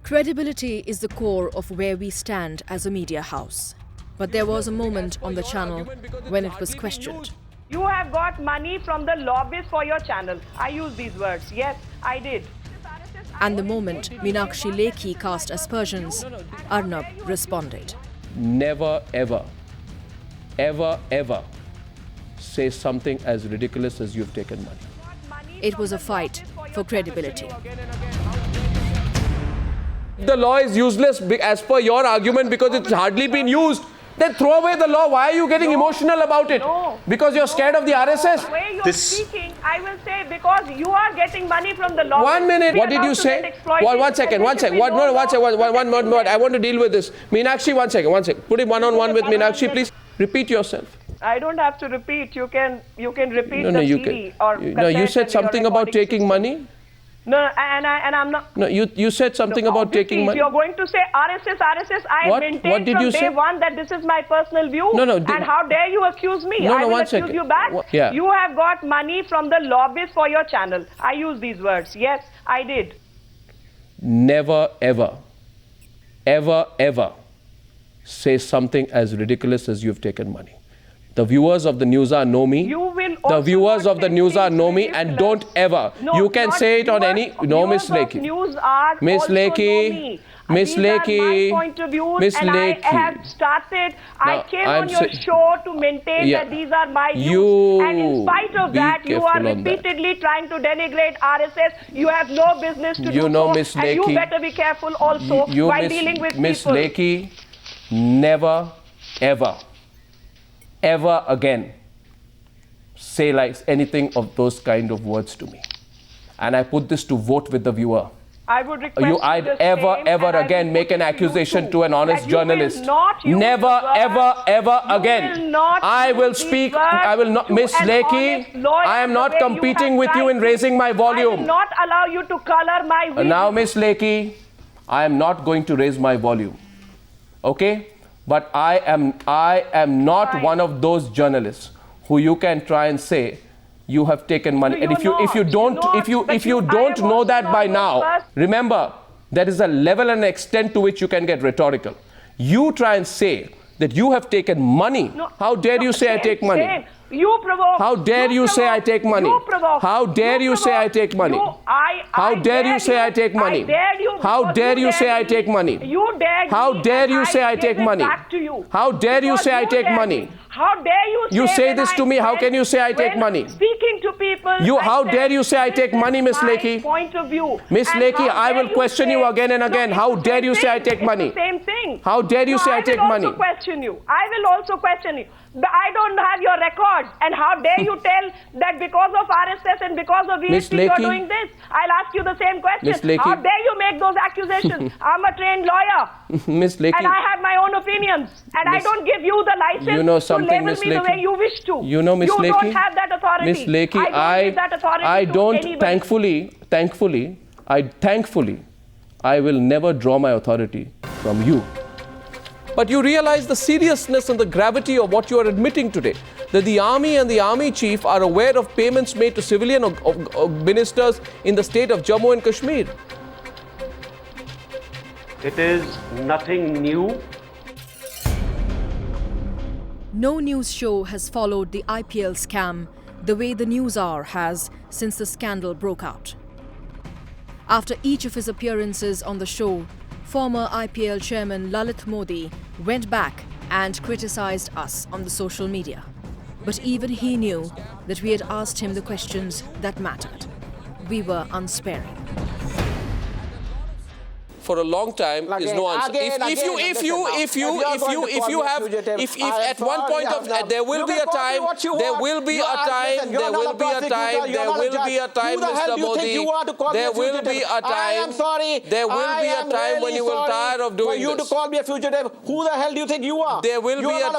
Credibility is the core of where we stand as a media house. But there was a moment on the channel when it was questioned. You have got money from the lobbyists for your channel. I use these words. Yes, I did. And the moment Meenakshi Lekhi cast aspersions, Arnab responded. Never, ever, ever, ever say something as ridiculous as you've taken money. It was a fight for credibility. The law is useless as per your argument because it's hardly been used. Then throw away the law. Why are you getting emotional about it? Because you're scared of the RSS? The way you're speaking, I will say because you are getting money from the law. 1 minute. What did you say? One second. I want to deal with this. Meenakshi, 1 second. Put it one-on-one with Meenakshi, please. Repeat yourself. I don't have to repeat. You can repeat the you CD can. or You said something about taking money. No, and I'm not. No, you said something about taking money. If you're going to say RSS, I maintained what did from you day say? one that this is my personal view. No. And how dare you accuse me? I will accuse you back. Yeah. You have got money from the lobbyists for your channel. I use these words. Yes, I did. Never, ever, ever, ever say something as ridiculous as you've taken money. The viewers of the Newshour know me. You will the viewers of the Newshour know me and don't ever. No, you can say it on any. No, Miss Lekhi. Miss Lekhi. Miss Lekhi. Miss Lekhi. I have started. I came on your show to maintain that these are my views. And in spite of that, you are repeatedly trying to denigrate RSS. You have no business to do so. Miss Lekhi, and you better be careful also while dealing with Miss people. Miss Lekhi, never, ever again say like anything of those kind of words to me. And I put this to vote with the viewer. I would request I'd ever again make an accusation to an honest journalist. Never, ever again. I will speak. I will not. Miss Lekhi, I am not competing with you in raising my volume. I will not allow you to color my video. Now, Miss Lekhi, I am not going to raise my volume. Okay? But I am not one of those journalists who you can try and say you have taken money. And if you don't know that by now, remember there is a level and extent to which you can get rhetorical. You try and say that you have taken money. How dare you say I take money? You provoke. How dare you say I take money? How dare you say I take money? How dare you say I take money? How dare you say I take money? How dare you say I take money? How dare you say I take money? How dare you say You say this to me, how can you say I take money? Speaking to people. How dare you say I take money, Miss Lekhi? Point of view. Miss Lekhi, I will question you again and again. How dare you say I take money? Same thing. How dare you say I take money? I will also question you. I will also question you. I don't have your records. And how dare you tell that because of RSS and because of VSP you are doing this? I'll ask you the same question. How dare you make those accusations? I'm a trained lawyer. Miss Lekhi. And I have my own opinions. And I don't give you the license to label me the way you wish to. You know, Miss Lekhi. You don't have that authority. Miss Lekhi, I don't give that authority I don't, to anybody. thankfully, I will never draw my authority from you. But you realize the seriousness and the gravity of what you are admitting today. That the army and the army chief are aware of payments made to civilian ministers in the state of Jammu and Kashmir. It is nothing new. No news show has followed the IPL scam the way the Newshour has since the scandal broke out. After each of his appearances on the show, former IPL chairman Lalit Modi went back and criticized us on the social media. But even he knew that we had asked him the questions that mattered. We were unsparing. for a long time is no answer. If you have, at one point of, there will be a time, there will be a time, Mr. Modi, there will be a time, there will be a time when you will tire of doing this. For you to call me a fugitive, who the hell do you think you are? There will be a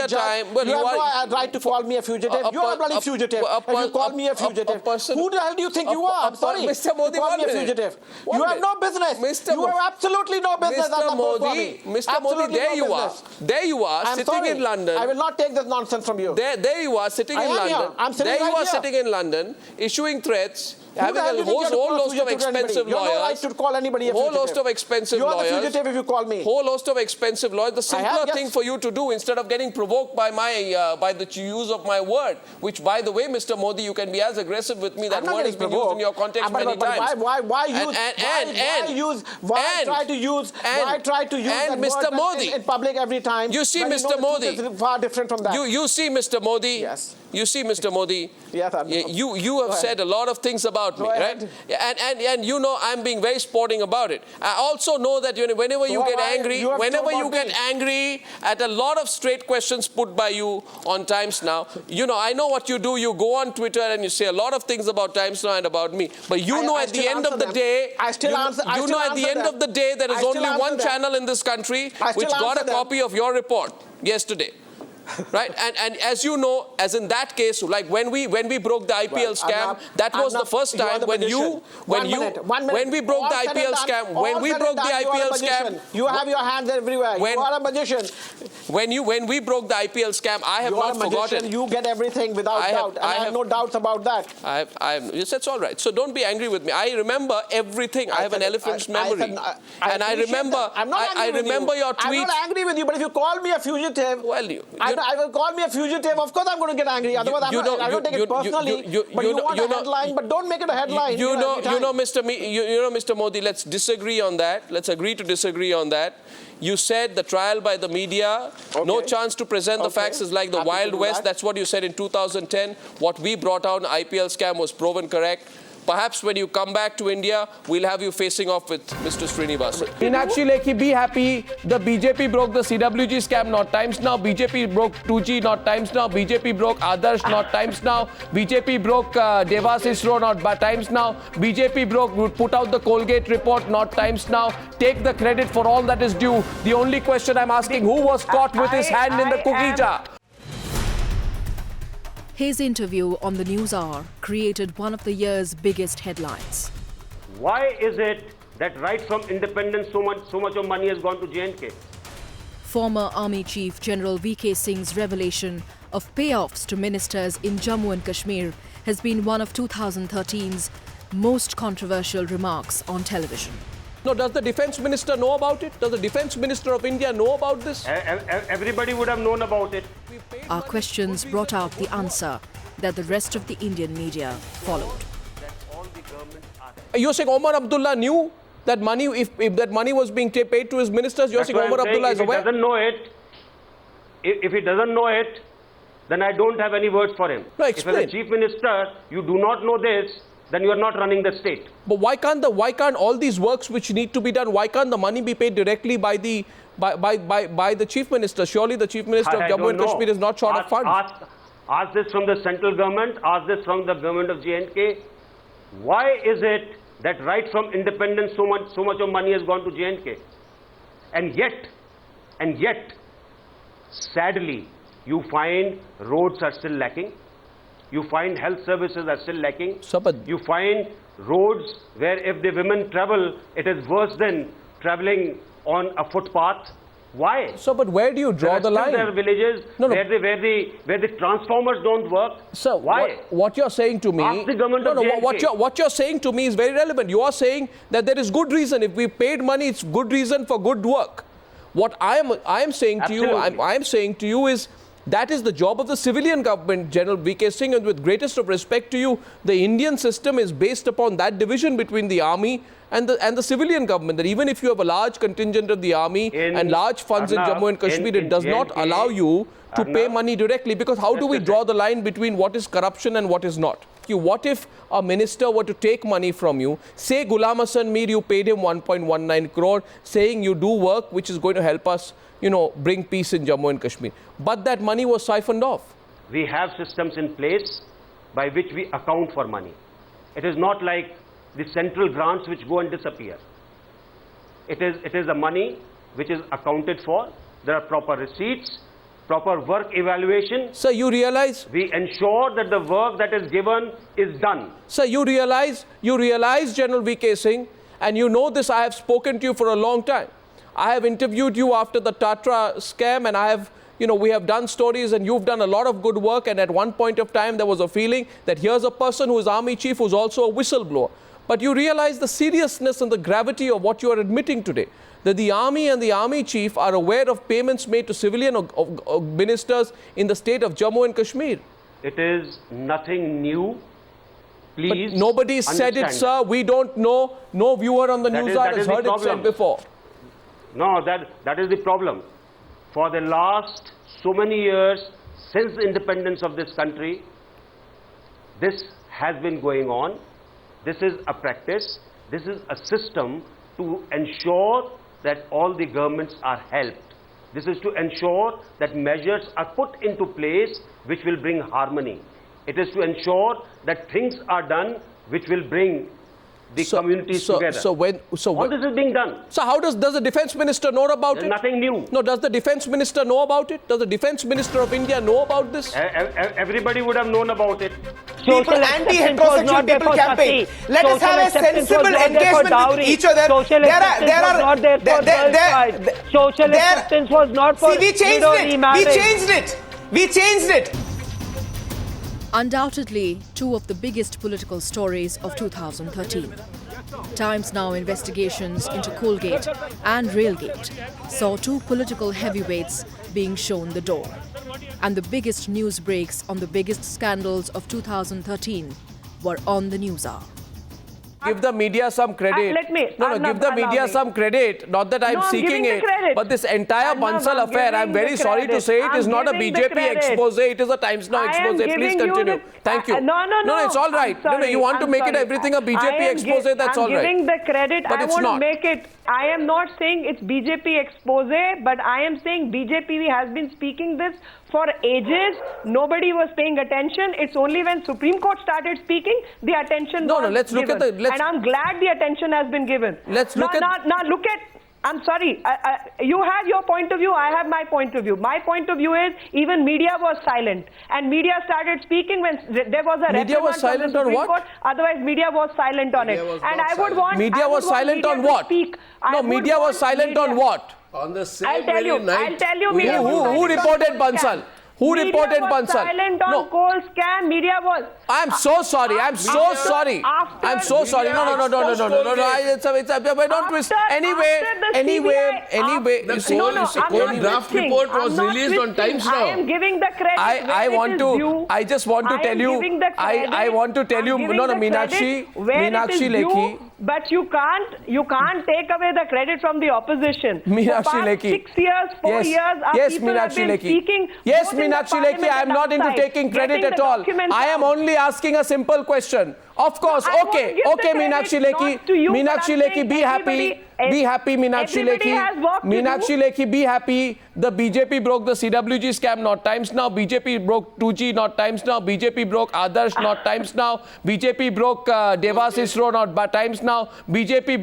time, well, you have no right to call me a fugitive. You are a bloody fugitive. If you call me a fugitive, who the hell do you think you are? I'm sorry. Mr. Modi, call me a fugitive. You have no business. You have absolutely no business. Mr. Modi, there you are. There you are, sitting in London. I will not take this nonsense from you. There you are, sitting in London. There you are, sitting in London, issuing threats, having a whole host of expensive lawyers. You have no right to call anybody a fugitive. Whole host of expensive lawyers. You are the fugitive if you call me. Whole host of expensive lawyers. The simpler thing for you to do, instead of getting provoked by the use of my word, which, by the way, Mr. Modi, you can be as aggressive with me. That word has been used in your context many times. Why try to use that Mr. Modi in public every time? You see, Mr. Modi, is far different from that. You see, Mr. Modi. Yes. You see, Mr. Modi. Yes, you have said a lot of things about me, right? And you know I'm being very sporting about it. I also know that whenever you get angry at a lot of straight questions put by you on Times Now, I know what you do. You go on Twitter and you say a lot of things about Times Now and about me. But at the end of the day, there is only one channel in this country which got a copy of your report yesterday. Right, and as you know, as in that case, like when we broke the IPL scam, that was the first time when we broke the IPL scam. You have your hands everywhere. You are a magician. When we broke the IPL scam, I have not forgotten. You get everything without doubt, and I have no doubts about that. Yes, that's all right. So don't be angry with me. I remember everything. I have an elephant's memory, and I remember. I remember your tweet. I'm not angry with you, but if you call me a fugitive, well, I will call me a fugitive. Of course, I'm going to get angry. Otherwise, I don't take it personally. But you want a headline, but don't make it a headline. Mr. Modi. Let's disagree on that. Let's agree to disagree on that. You said the trial by the media, no chance to present the facts, is like the Wild West. That's what you said in 2010. What we brought out, IPL scam, was proven correct. Perhaps when you come back to India, we'll have you facing off with Mr. Srinivasan. Meenakshi Lekhi, be happy. The BJP broke the CWG scam, not Times Now. BJP broke 2G, not Times Now. BJP broke Adarsh, not Times Now. BJP broke Devas ISRO, not Times Now. BJP put out the Colgate report, not Times Now. Take the credit for all that is due. The only question I'm asking, who was caught with his hand in the cookie jar? His interview on the News Hour created one of the year's biggest headlines. Why is it that right from independence so much of money has gone to J&K? Former Army Chief General VK Singh's revelation of payoffs to ministers in Jammu and Kashmir has been one of 2013's most controversial remarks on television. No, does the Defence Minister know about it? Does the Defence Minister of India know about this? Everybody would have known about it. Our questions brought out the answer that the rest of the Indian media followed. You're saying Omar Abdullah knew that money, if that money was being paid to his ministers? You're saying Omar Abdullah is aware? If he doesn't know it, if he doesn't know it, then I don't have any words for him. No, explain. If as a Chief Minister, you do not know this, then you are not running the state. But why can't all these works which need to be done, why can't the money be paid directly by the Chief Minister? Surely the Chief Minister of Jammu and Kashmir is not short of funds. Ask this from the central government, ask this from the government of J&K. Why is it that right from independence so much of money has gone to J&K? And yet, sadly, you find roads are still lacking. You find health services are still lacking. You find roads where if the women travel, it is worse than traveling on a footpath. Why? So, but where do you draw the line? There are villages where the transformers don't work. Sir, why? What you're saying to me? Ask the government of J&K. What you're saying to me is very relevant. You are saying that there is good reason. If we paid money, it's good reason for good work. What I am saying to you, I am saying to you is, that is the job of the civilian government, General VK Singh, and with greatest of respect to you, the Indian system is based upon that division between the army and the civilian government, that even if you have a large contingent of the army and large funds in Jammu and Kashmir, it does not allow you to pay money directly, because how do we draw the line between what is corruption and what is not? What if a minister were to take money from you, say Ghulam Hasan Mir, you paid him 1.19 crore, saying you do work which is going to help us, bring peace in Jammu and Kashmir, but that money was siphoned off. We have systems in place by which we account for money. It is not like the central grants which go and disappear. It is the money which is accounted for. There are proper receipts, proper work evaluation. Sir, you realize? We ensure that the work that is given is done. Sir, you realize, General V.K. Singh, and you know this, I have spoken to you for a long time. I have interviewed you after the Tatra scam, and we have done stories, and you've done a lot of good work, and at one point of time there was a feeling that here's a person who is army chief who's also a whistleblower. But you realize the seriousness and the gravity of what you are admitting today, that the army and the army chief are aware of payments made to civilian ministers in the state of Jammu and Kashmir. It is nothing new. Please, but nobody said it, sir. We don't know. No viewer on the news has heard it said before. No, that is the problem. For the last so many years, since the independence of this country, this has been going on. This is a practice. This is a system to ensure that all the governments are helped. This is to ensure that measures are put into place which will bring harmony. It is to ensure that things are done which will bring the communities together. All this is being done. So how does the defense minister know about it? Nothing new. No, does the defense minister know about it? Does the defense minister of India know about this? Everybody would have known about it. People, anti-heterosexual people campaign. Let us have a sensible engagement with each other. Social acceptance was not there for girls' side. Social acceptance was not for widow remarriage. We changed it. Undoubtedly, two of the biggest political stories of 2013. Times Now investigations into Colgate and Railgate saw two political heavyweights being shown the door. And the biggest news breaks on the biggest scandals of 2013 were on the NewsHour. Give the media some credit. Give the media some credit. Not that I'm seeking it, but this entire Bansal affair, I'm very sorry to say, it is not a BJP expose. It is a Times Now expose. Please continue. Thank you. No, it's all right. You want to make it everything a BJP expose, that's all right. I'm giving the credit. But I want to make it. I am not saying it's BJP expose, but I am saying BJP has been speaking this for ages. Nobody was paying attention. It's only when Supreme Court started speaking, the attention was let's given. Look at the... And I'm glad the attention has been given. Let's look now look at... I'm sorry, you have your point of view, I have my point of view. My point of view is even media was silent. And media started speaking when there was a media was silent on what? Court. Otherwise, media was silent on it. And I would want... Media was silent on what? No, media was silent on what? On the same very night. I'll tell you. Who reported Bansal? Who reported Bansal? Silent on coal scam. Media was. I'm so sorry. I'm so sorry. I'm so sorry. No. Don't twist. Anyway. The coal draft report was released on Times Now. I am giving the credit. I just want to tell you. I want to tell you. No, Meenakshi Lekhi. But you can't take away the credit from the opposition. Meenakshi Lekhi. 6 years, 4 years, our people have been speaking. Yes, Meenakshi Lekhi, I am not into taking credit at all. I am only asking a simple question. Of course, okay, Meenakshi Lekhi, be happy. Be happy, Meenakshi Lekhi. Meenakshi Lekhi, be happy. The BJP broke the CWG scam, not Times Now. BJP broke 2G, not Times Now. BJP broke Adarsh, not Times Now. BJP broke Devas ISRO, not Times Now. BJP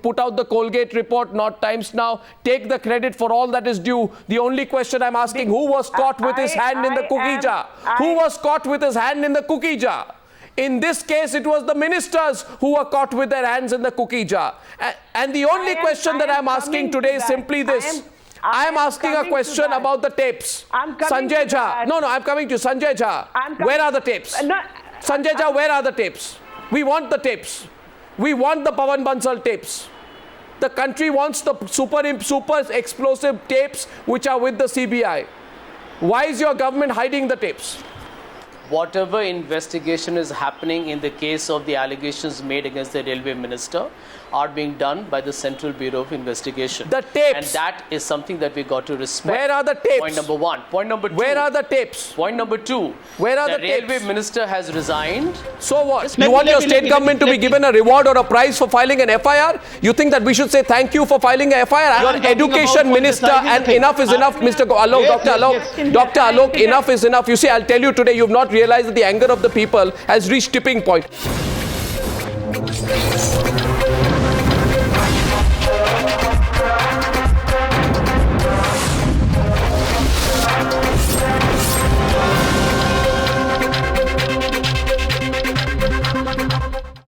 put out the Colgate report, not Times Now. Take the credit for all that is due. The only question I'm asking, who was caught with his hand in the cookie jar? Who was caught with his hand in the cookie jar? In this case, it was the ministers who were caught with their hands in the cookie jar. And the only question that I'm asking today is simply this. I am asking a question about the tapes. Sanjay Jha. No, I'm coming to you. Sanjay Jha. Where are the tapes? Sanjay Jha, where are the tapes? We want the tapes. We want the Pawan Bansal tapes. The country wants the super explosive tapes which are with the CBI. Why is your government hiding the tapes? whatever investigation is happening in the case of the allegations made against the railway minister are being done by the Central Bureau of Investigation. The tapes. And that is something that we got to respect. Where are the tapes? Point number one. Point number two. Where are the tapes? Point number two. Where are the railway tapes? minister has resigned. So what? You want your state government to be given a reward or a prize for filing an FIR? You think that we should say thank you for filing a FIR? I'm an education minister and enough is enough, Mr. Alok, Dr. Alok, enough is enough. You see, I'll tell you today, you've not realized that the anger of the people has reached tipping point.